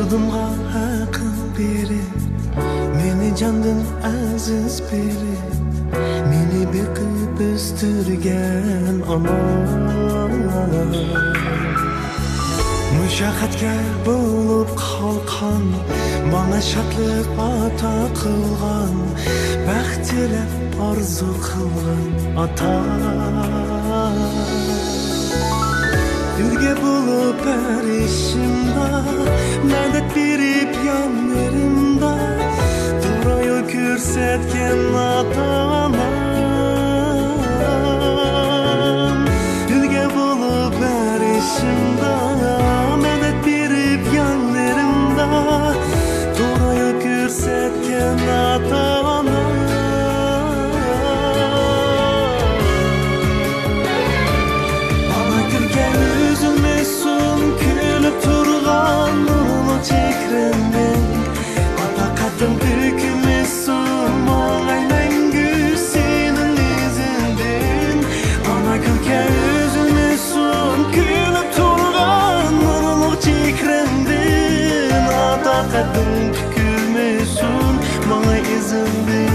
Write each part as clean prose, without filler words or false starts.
qalbimga aql berib, meni candan aziz berib, meni beqib o'stirgan ona. Mushaqqatga bo'lib qolgan, bana shodlik ata qilgan, baxt tilab orzu qilgan ota. Ülge bulup perişimda, medet verip yanlarımda, doğru yol görsetken atam. Ülge bulup perişimda, medet verip yanlarımda, doğru yol görsetken atam. Çekrenden ata kadın dökülmesin Mağay mengü senin izinden Ana gülke üzülmesin Külüp turgan nurluk çekrenden Ata kadın dökülmesin Mağay izinden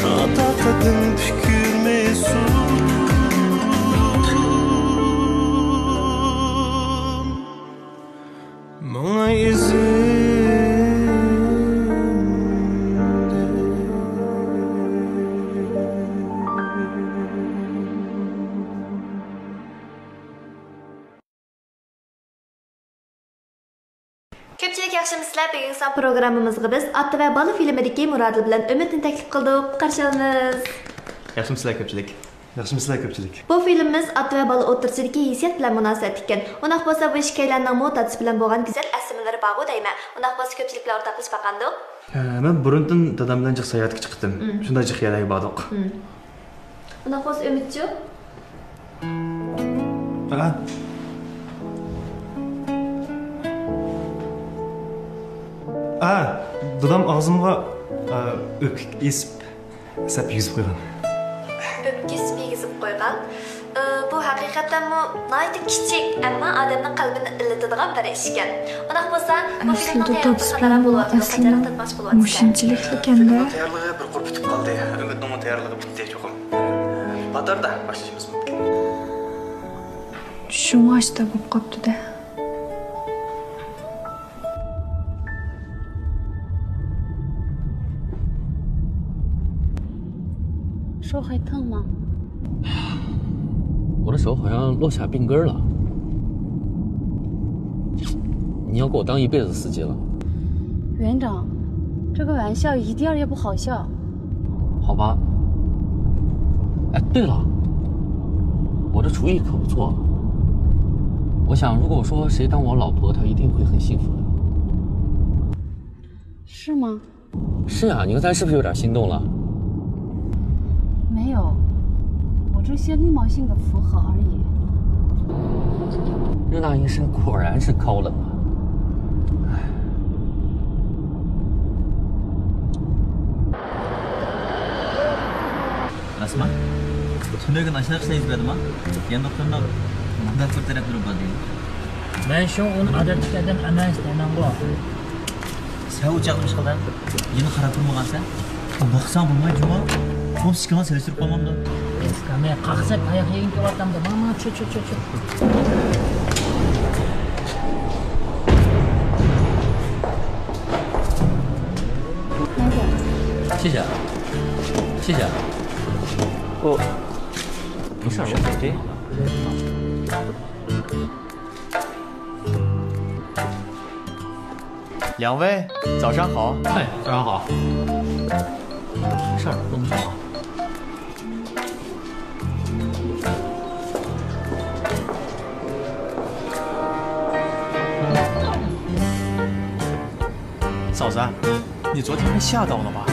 Ata kadın dökülmesin Köpçülük yaxşımısızlar, bugün son programımızda biz Ata ve Balı filmideki Muradil bilen Ümit'ni teklif kıldık. Karşılayınız. Yaxşımısızlar köpçülük. Yaxşımısızlar köpçülük. Bu filmimiz Ata ve Balı o'rtasidagi hissiyat bilan munosabat ekan. Unoq bo'lsa bu hikoyalarning mo'tadisi bilan bo'lgan go'zal aslimlari bor deyman. Unoq bo'lsa ko'pchilik bilan o'rtoqlashib baqandik. Men burundan dadam bilan jiq sayohatga chiqdim. Shunda jiq yalay bordik. Unoq bo'lsa Ümitchi? Dadam ağzımga öpük esip sap yuzib qo'ygan. Öpük esip yegizib qo'ygan. Bu haqiqatan nayta kichik, ammo odamning qalbini illatadigan bir ish ekan. Unoq bo'lsa, bu filmning tayyorlari bo'ladi, qachon tatmoq bo'ladi. Mushinchilik ekanda. Tayyorligi bir qurib bitib qoldi. Ümitning tayyorligi bitdi cho'qim. Batarda boshlaymiz mumkin. Shumashda bo'lib qopti-da. 手还疼吗？我的手好像落下病根了。你要给我当一辈子司机了？园长，这个玩笑一点也不好笑。好吧。哎，对了，我的厨艺可不错。我想，如果我说谁当我老婆，她一定会很幸福的。是吗？是啊，你刚才是不是有点心动了？ 没有，我这些礼貌性的附和而已。任大医生果然是高冷啊！Asma, shunday narsa qilsangiz bo'ladimi? Endi qilmab, bunday qilib turib bo'ladi. Men shu uni odatdagidan emas deyman-ku. Sen uçakmış qildan, yeni qarab turmagansan, boqsam bo'lmaydimi? Qo'msikama selishtirib qo'ymamda. Men qaqsab oyoq yegim kelyapti. Mana chu. 谢谢，谢谢。不是，我手机。两位早上好。哎，早上好。没事儿，弄不着。嫂子，你昨天被吓到了吧？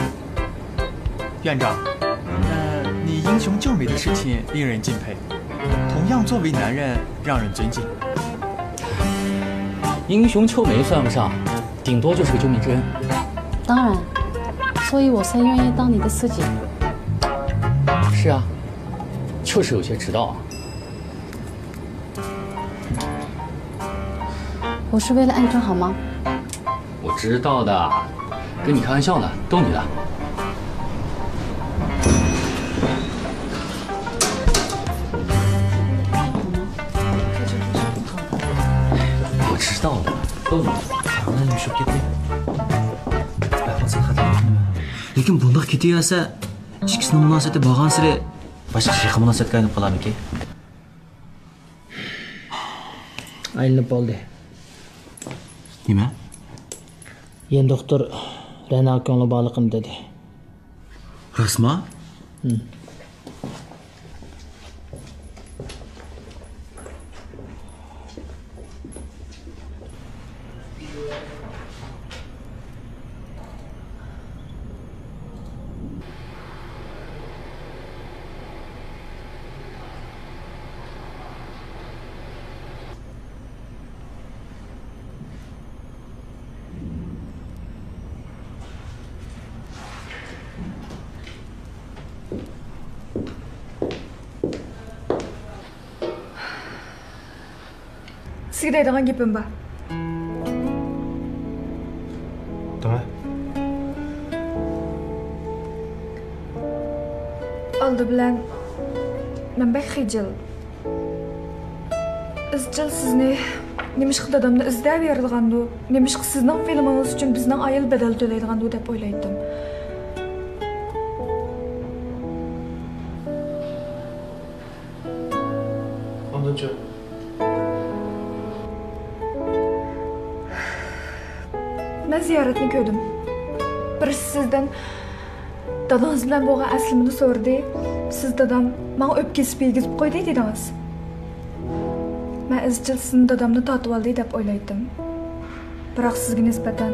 院长，你英雄救美的事情令人敬佩，同样作为男人让人尊敬。英雄救美算不上，顶多就是个救命之恩。当然，所以我才愿意当你的司机。是啊，就是有些迟到啊。我是为了安正好吗？我知道的，跟你开玩笑呢，逗你的。我知道的，逗你的。 Ana yumshab ketdi. Hozir xatarli. Lekin bundoq ketaversa, ikkisining munosabati bo'lgan sari boshqa shayxi munosabatga aylanib qolarmiki? Aylanib qoldi. Nima? Endi doktor Ra'no ko'ngli bog'liqini dedi. Rasma? Sizga deydigan gapim bor. Nima? Oldi bilan men bak xijil. Izchil sizni nemishqa dadamni izlab berilgandu, nemishqa sizning filmingiz uchun bizning ayil bedel to'laydigandu deb o'ylaydim. Ondancha Ben ziyaretini gördüm. Birisi sizden dadanız bilen bo'lgan aslimini sordu. Siz dadam bana öpkesip yegizip koydu dediniz. Ben izchil sizin dadamni tatib oldi deb o'ylaydim. Biroq sizga nisbatan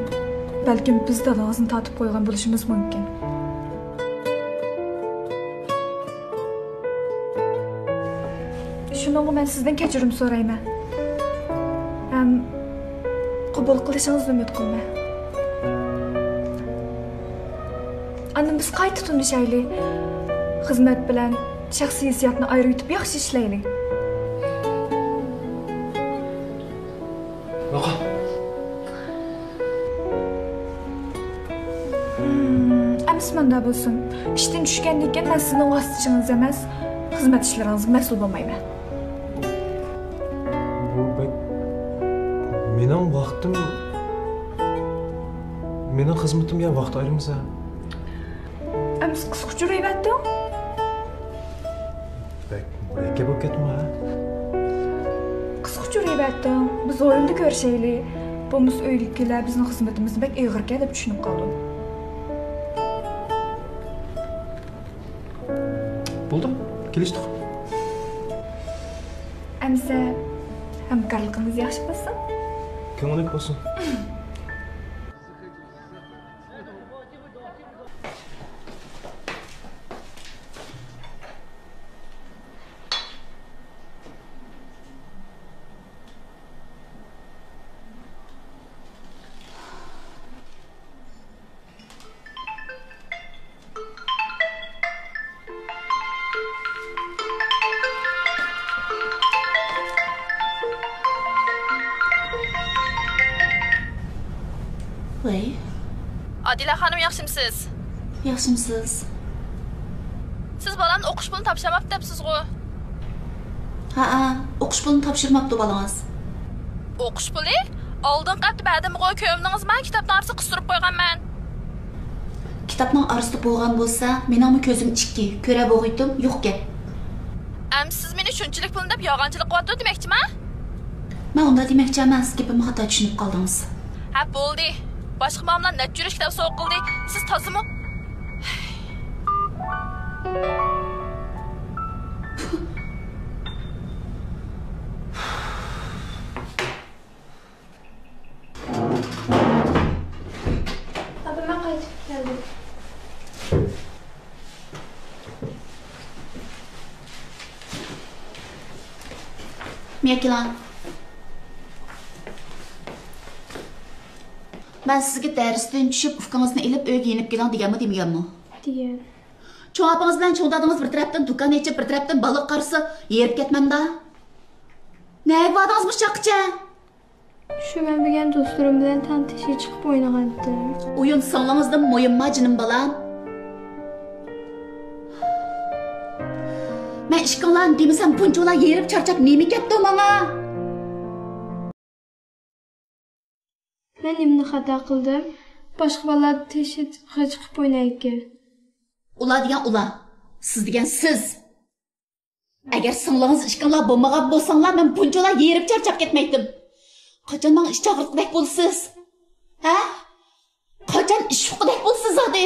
balkim biz dadangizni tatib qo'ygan bo'lishimiz mumkin. Shuningga men sizdan kechirim so'rayman. Ham qabul qilishingizni umid qilman. Annem biz qayta tunishaylik. Xizmat bilan shaxsiy hissiyatni ayirib yaxshi ishlaylik. Baqa. Amsmanda bo'lsin. İşten tushgandan keyin men sizning vositichingiz emas, xizmat ishlaringizga mas'ul bo'lmayman. Bu mening vaqtim mening xizmatimga vaqt ayirmasa. Ams qisqacha yurayapti. Bak, murakkab bo'lib ketma. Qisqacha yurayapti. Biz o'yinda ko'rishaylik. Bo'lmasa uyliklar bizning xizmatimizni bak ig'irga deb tushunib qoldim. Bo'ldi, kelishdik. Amsa hamkorligimiz yaxshi bo'lsin. Ko'ngillik bo'lsin. Voy, Adila xanım yaxshimisiz? yaxshimisiz? Siz balani o'qish pulini topshamabdi debsiz-ku. Ha, o'qish pulini topshirmabdi bolangiz. O'qish puli? Oldin qatdi ba'dimi qo'y ko'mdingiz, men kitobni orasi qistirib qo'yganman. Kitobning orasida bo'lgan bo'lsa, meningmi ko'zim ikki, ko'ra bo'g'iydim, yo'q gap. Siz meni shunchalik pulni deb yolg'onchilik qilyapti demoqchimi? Men unda demoqchi emas, gapimni xato tushunib qoldingiz. Ha, bo'ldi. Boshqa mamlar net yurish kitob sovq qildi. Siz tozimi? Abi ben qaytib keldim. Mekilan. Ben sizga darsdan tushib, ufqingizni ilib uyga yenib keling deganmi demaganmi? Degan. Cho'ng opingiz bilan cho'ng dadingiz bir tarafdan do'kon ichib, bir tarafdan baliq qarisi yerib ketmanda. Nega vodingiz bu chaqcha? Shu men bilgan do'stlarim bilan tanishga chiqib o'ynagandim. O'yin singlimizdan mo'yinma jinim balam. Men ishqinglarni demasam bunchalar yerib charchab nima ketdi menga? Men nimani xato qildim? Boshqa bolalar tanishga chiqib o'ynaydi. Ular degan ular, siz degan siz. Agar singlingiz ishqinglar bo'lmagan bo'lsanglar, men bunchalar yerib charchab ketmaydim. Qachon men ish chaqirtdek bo'lsiz? Ha? Qachon ish huquqidek bo'lsiz hadi?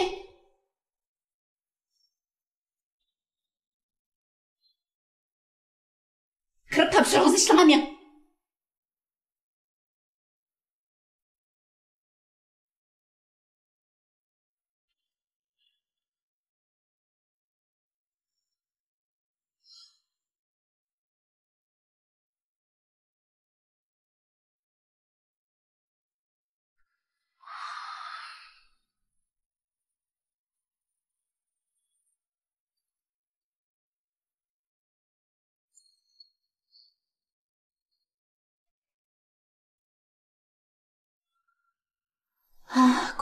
Kirib topshirig'ingizni ishlamayman.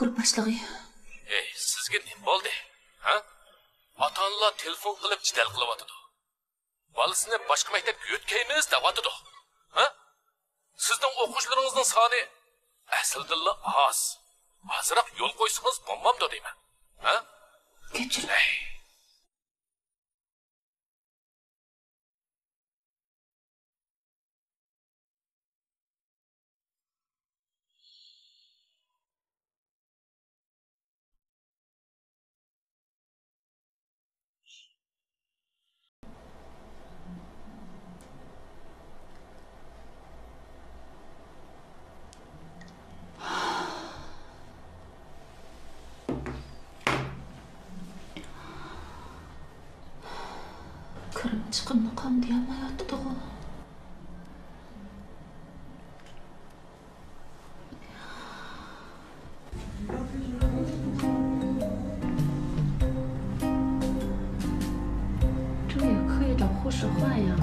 Grup boshlig'i. Ey, sizga nima bo'ldi? Ha? Ota-onalar telefon qilib jidal qilyapti. Bolasini boshqa maktabga yo'tkaymiz deyapti. Ha? Sizning o'quvchilaringizning soni aslida oz. Hozirroq yo'l qo'ysangiz bo'lmamdi deyman. Ha? Kechiring. Kirib chiqimni qam deyolmayapti tog'a.这也可以找护士换呀。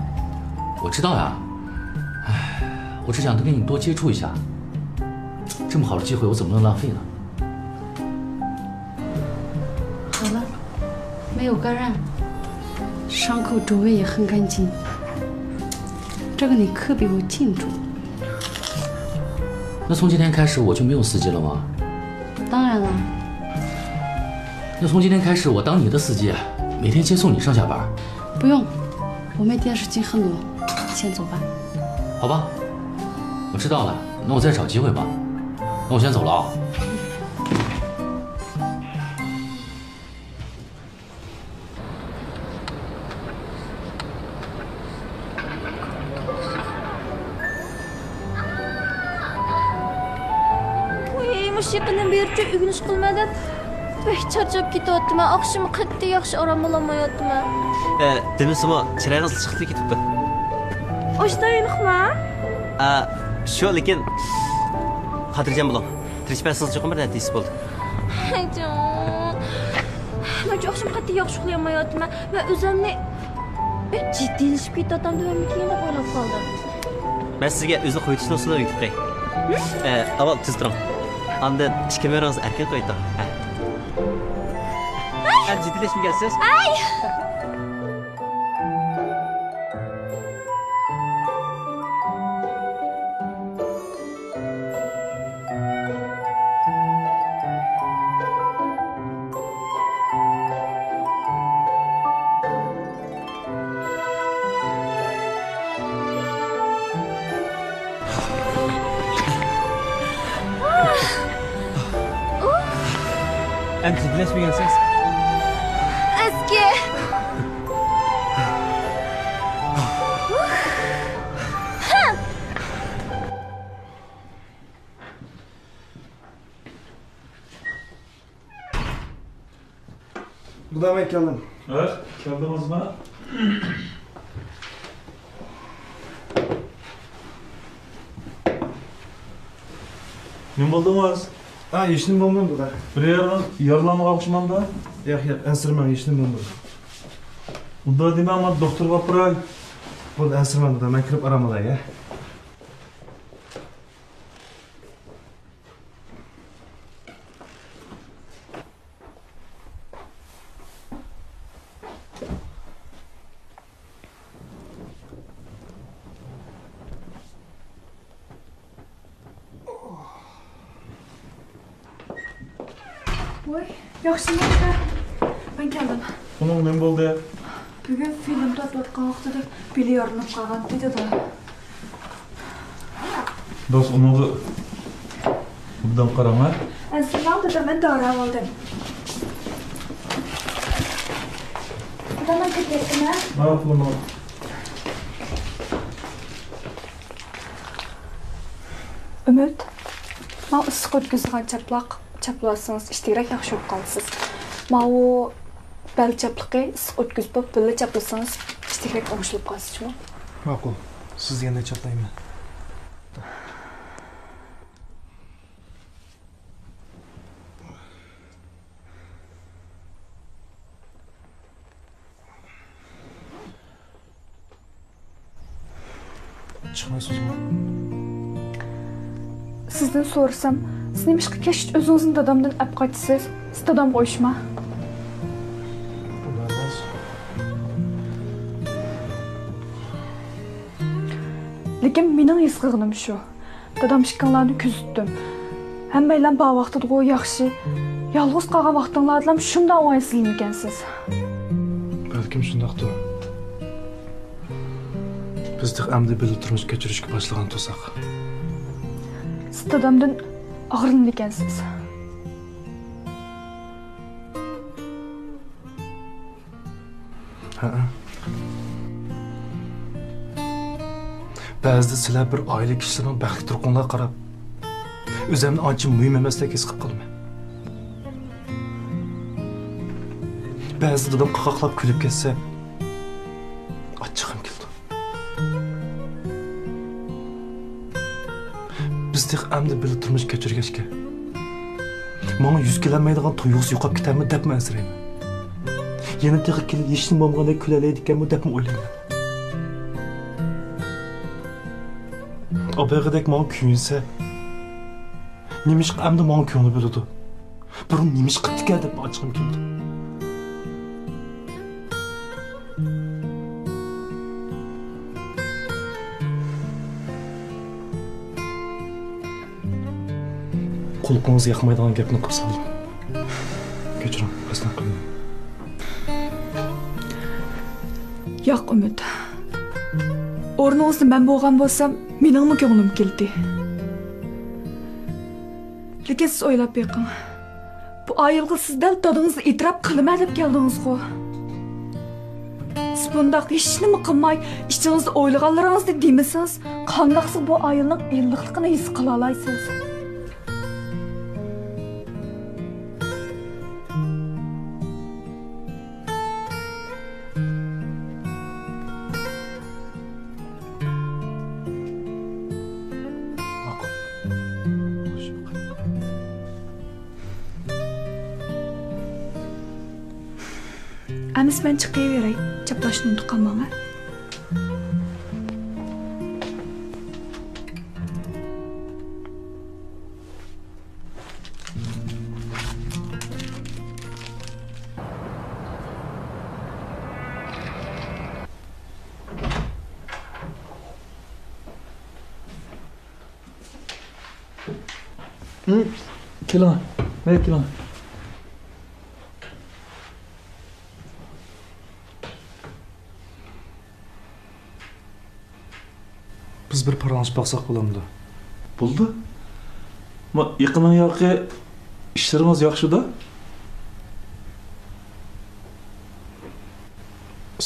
我知道呀，唉，我只想多跟你多接触一下。这么好的机会，我怎么能浪费呢？好了，没有感染，伤口周围也很干净，这个你可比我清楚。那从今天开始我就没有司机了吗？当然了。那从今天开始我当你的司机，每天接送你上下班。不用，我每天事情很多，先走吧。好吧，我知道了，那我再找机会吧。那我先走了啊。Musiqani berchi o'g'inish qilmadim. Bek charchab ketyapman. Oqshom qattiq yaxshi orom olmayapman. Demisimi, chirag'ingiz chiqib ketibdi. Oshdaynixmi? Shu lekin xotirjam bo'ling. Tirishpasiz cho'qim bir natijasi bo'ldi. Hayjon. Men oqshom qattiq yaxshi uxlayolmayapman. Men o'zimni jiddiylashib ketyapman deb o'ylab qoldim. Men sizga o'zni qo'yishni usulini o'rgatib qo'yay. Avval tiz turing. Andan ishga beringiz erkin qo'ydi. Jiddiylashmagansiz? Ay! Jiddiylashmagansiz? Eski. Budamak keldim. Evet, geldiniz mi? Ne buldunuz? Yeshnim bo'lmadi bular. Bir yeriniz yaralama kalkışmamda? Yo'q, ansirman, yeshnim bo'lmadi. Unda demem ben doktor bapiray. Bo'ldi, ansirman bular. Men kirib orom olay, ya. Voy, yaxshimi? Ben keldim. Bunun ne oldu ya? Bugün film tatlatkan vaqtida beli yorilib qolgan dedi da. Dost onu buradan qarama. Aslan da men dara oldim. Budan ketdim ha. Ne yapalım? Ümit, men issiq o'tkazgan chaplassangiz ishtirak yaxshi bo'lib qolasiz. Men u balchapliqi issiq o'tkazib birga chaplasangiz ishtirak o'ngishilib qolasiz-ku. Ma'qul. Siz deganda chaplayman. Chiqmaysizmi? Sizdan so'rasam, siz nima ishqa kesh o'zingizni dadamdan olib qaytasiz? Siz dadamga qo'yishma. Emas. Lekin mening his qilganim shu. Dadam ishkanlarni kuzatdim. Hammaylar bu vaqtda o yaxshi. Yolg'iz qolgan vaqtinglarda ham shunday o'ng'aysizmikansiz? Balkim shundaqdir. Bizda amdi bir turmush kechirishga boshlagan to'saq. Siz dadamdan og'rinli ekansiz. Ha. Ba'zida sizlar bir oila kishilarning baxtli turqunlarga qarab, o'zimni ancha muhim emasdek his qilib qolaman. Ba'zida dadam qaqoqlab kulib ketsa, achchig'im keldi. Bizda amdi bir turmush kechirgachga, menga yuz kelmaydigan tuyg'usi yo'qolib ketarmi deb ansirayman. Yana tig'i kelib yeshim bo'lmagandek kulalaydi ekanmi deb o'ylayman. Obag'idek menga kuyinsa, nimish amdi menga ko'ngli bo'ladi. Burun nimish qildi deb ochig'im keldi. Qulqingiz yoqmaydigan gapni qilib soldim. Kechiring, qasddan qildim. Yo'q, Umid. O'rningizni men bo'lgan bo'lsam, meningmi ko'nglim keldi. Lekin siz o'ylab beqing. Bu ayolga sizdan dadingizni e'tirof qilaman deb keldingiz-ku. Siz bundaq hech nima qilmay, ichingizda o'ylaganlaringizni demasangiz, qandaqsiz bu ayolning illiqligini his qila olasiz. Amis ben chiqaveray. Chaplashni unutib qolmang. Keling. Ne keling. Biz bir paranlashib baqsaq bo'lamdi. Bo'ldi. Ma yaqindan yoqqa ishlarimiz yaxshi-da.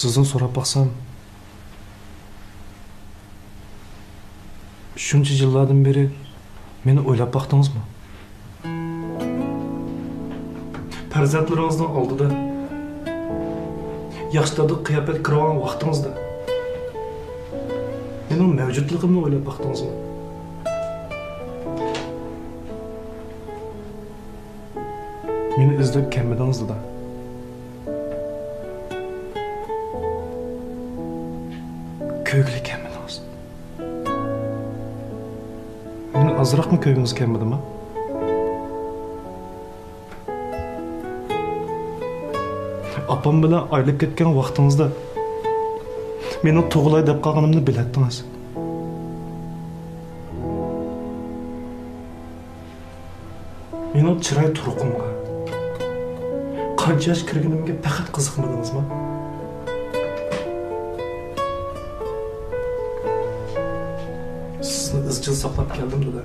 Sizdan so'rab baqsam, shuncha yillardan beri meni o'ylab baqdingizmi? Farzandlaringizning oldida yaxshiladi qiyofat kirgan vaqtingizda mening mavjudligimni o'ylab baqdingizmi? Meni izlab kelmadingizda. Ko'ngli kelmadingiz. Meni azroqmi ko'nglingiz kelmadimi? Apam bilan ayrılib ketgan vaqtingizda meni tug'ilay deb qolganimni biladingiz. Meni chiroy turqimga, qancha yosh kirganimga faqat qiziqmadingizmi? Sizni izchil saqlab keldim-da.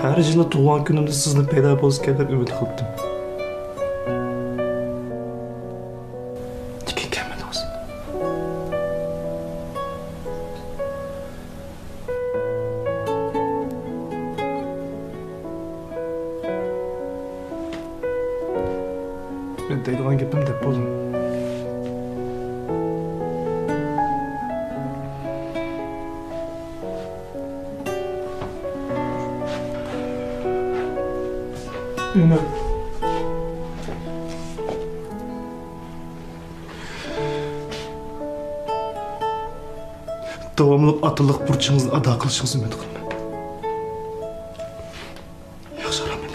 Har yili tug'ilgan kunimda sizni paydo bo'lsa deb umid qildim. Lekin kelmadingiz. Men deydigan gapim deb bo'ldim. Uni davomli otaliq burchingizni ado qilishingizni umid qilaman. Yaxshi, rahmat.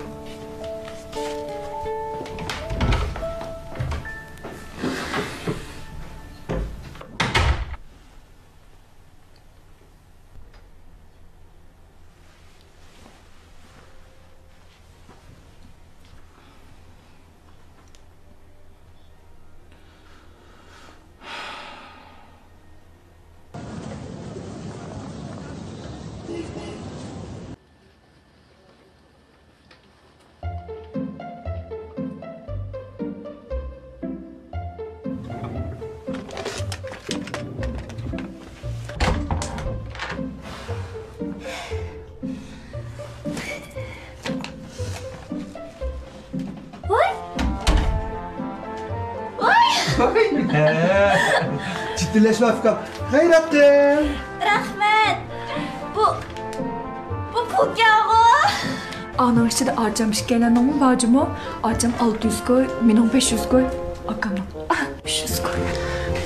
Ciddileşme Afgan. Hayrattin. Rahmet. Bu Pukyağu. Ana işte de arcamış gelenin bacımı. Arcam 600 koy, benim 500 koy. Akamın 500 koy.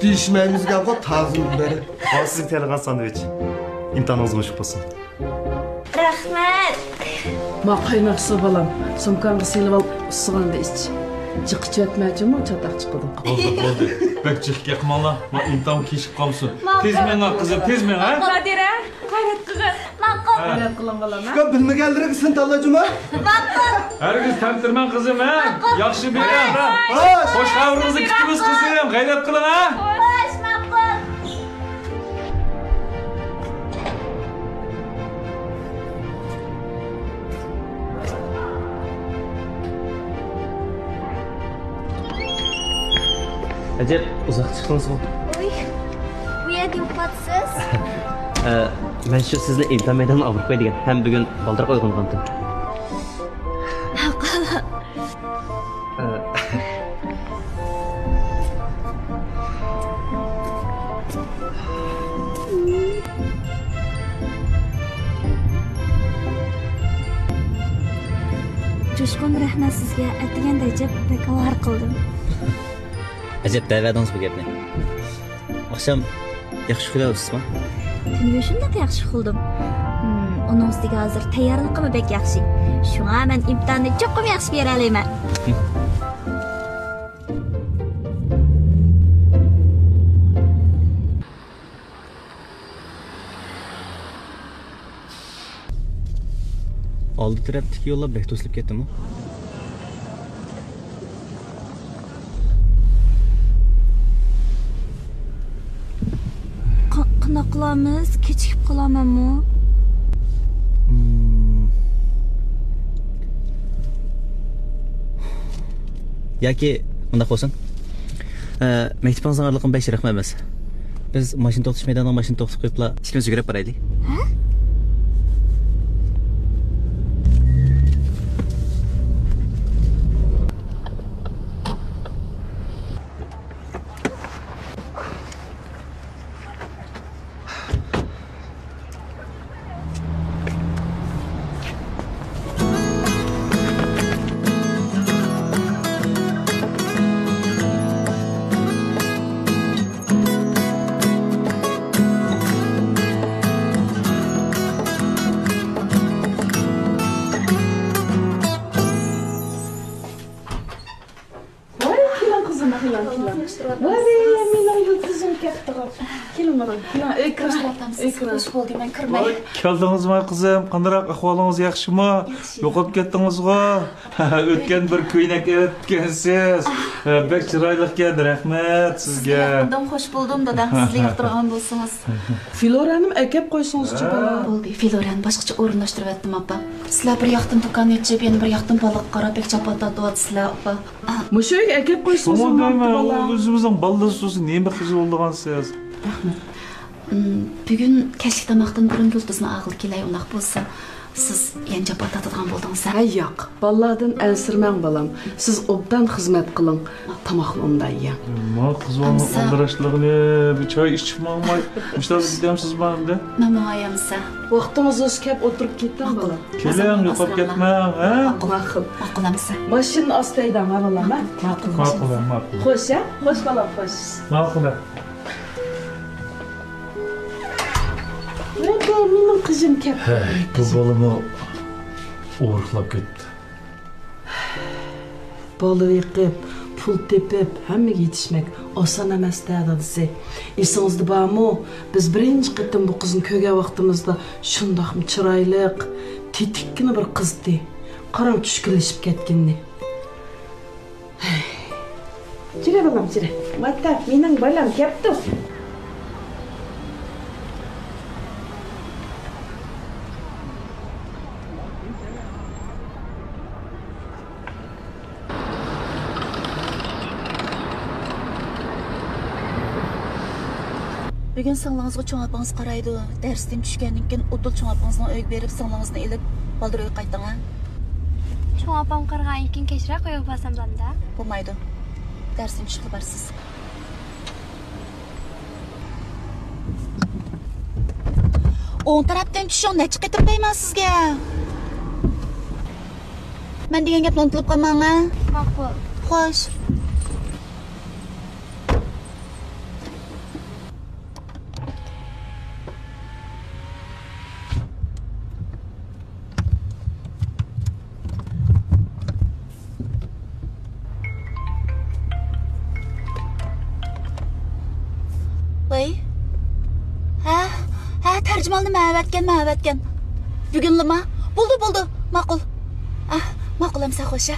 Düşmemiz kaldı tazım beri. Al sizin tayyorlagan sandviç. İmtihanınız hoş olsun. Rahmet. Ma qaynaqsı balam. Sumkanı silib al, ısıganda iç. Çıqıç etmeyeceğim o çatak çıkıdı. Oldu. Bek çık yakmanla. Ma imtihan keşip kalsın. Tez men kızım, tez men ha? Nadire. Gayret kızım. Makul. Gayret kılan balam ha? Afgan bilme geldirik sizin tallacıma. Makul. Herkes temtirmen kızım ha? Yaxşı bir ha? Hoş kavrınızı kütümüz kızım. Gayret kılın ha? Hoş makul. Acep uzak çıktınız mı? Uy. Bu yerda yo'qotsiz. Ben şu sizle imtihan meydanına Avrupa'ya degan. Hem bugün baldırak uyg'ongandim. Makul. Jo'shqin rahmat sizga. Aytganda Ajab bekor qildim. Acep da'vadingiz bu gapni. Akşam yaxshi uxlayapsizmi? Tungi shunday yaxshi qildim. Uning ustiga hozir tayyorligim bek yaxshi. Shunga men imtihonni cho'qim yaxshi bera olaman. Oldi tarafdagi yo'llar bek to'silib ketdimi? Qanday qilamiz? Kechikib qolamanmi? Yoki bundaq bo'lsin. Maktabdan zang'arliqim 5 raqam emas. Biz mashina to'xtash maydoniga mashina to'xtatib qo'yibla, ikkimiz yugurib boraylik. Ha? Kelmara. Hoş buldum ben kirmay. Keldingizmi qizim? Qanday ahvolingiz yaxshimi? Yo'qolib ketdingizmi? O'tgan bir ko'ynak ekansiz. Bek chiroyli ekan, rahmat sizga. Bundan hoş buldum da sizle yoqtirgan bo'lsangiz. Filoranim akab qo'ysangiz-chi bola. Bo'ldi, Filorani boshqacha o'rinlashtirib etdim apa. Sizlar bir yoqdan do'kon ichib, men bir yoqdan baliq qarab bek chapatatyotsizlar apa. Mushu yerga akab qo'ysangiz bola. O'zimizning baldasosiz nima qiz bo'lgansiz? Rahmat. Bugun kechki tomoqdan burun yulduzni ag'il kelay unoq bo'lsa, siz yana chapatatadigan bo'ldingiz. Hay yo'q, bolalardan ansirmang bolam. Siz obdan xizmat qiling. Tomoqni unday yeng. Men qizimning aldirashligini bir choy ichib mangmay, mushtab deyamsiz menda. Mama ayamsa. Vaqtingiz o'z kelib o'tirib ketdim bola. Keling, yo'qolib ketmang, ha? Ma'qul. Ma'qulamsa. Mashina ostaydan bolam, ha? Ma'qul. Xo'sh, ha? Xo'sh bolam, xo'sh. Ma'qul. Mening qizim kelib. Bu bolimi o'g'irlab ketdi. Bola yiqib, pul tepib, hammaga yetishmak oson emas dadisi. Esingizda bormi? Biz birinchi qatim bu qizni ko'rgan vaqtimizda shundoqmi chiroyli, tetikkina bir qizdi. Qarang tushkunlashib ketganni. Jira bolam, jira. Matta, mening bolam kelibdi. Bugün sağlığınızga çoğun apanız qaraydı. Dərsdən düşkəndən keyin o'tul çoğun apanızdan öy berib sağlığınızını elib baldır öy qaytdın ha? Çoğun apam qırğan keyin keçirə qoyub basamdan da. Bo'lmaydi. Dərsdən düşüb barsiz. O'ng tarafdan tushing, necha qatim deyman sizga? Men degan gapni unutilib qolmang ha? Ma'qul. Xo'sh. Tercümanını ma'vatgan. Bugunlimi? Bo'ldi. Ma'qul. Ma'qul hamsa xo'sh.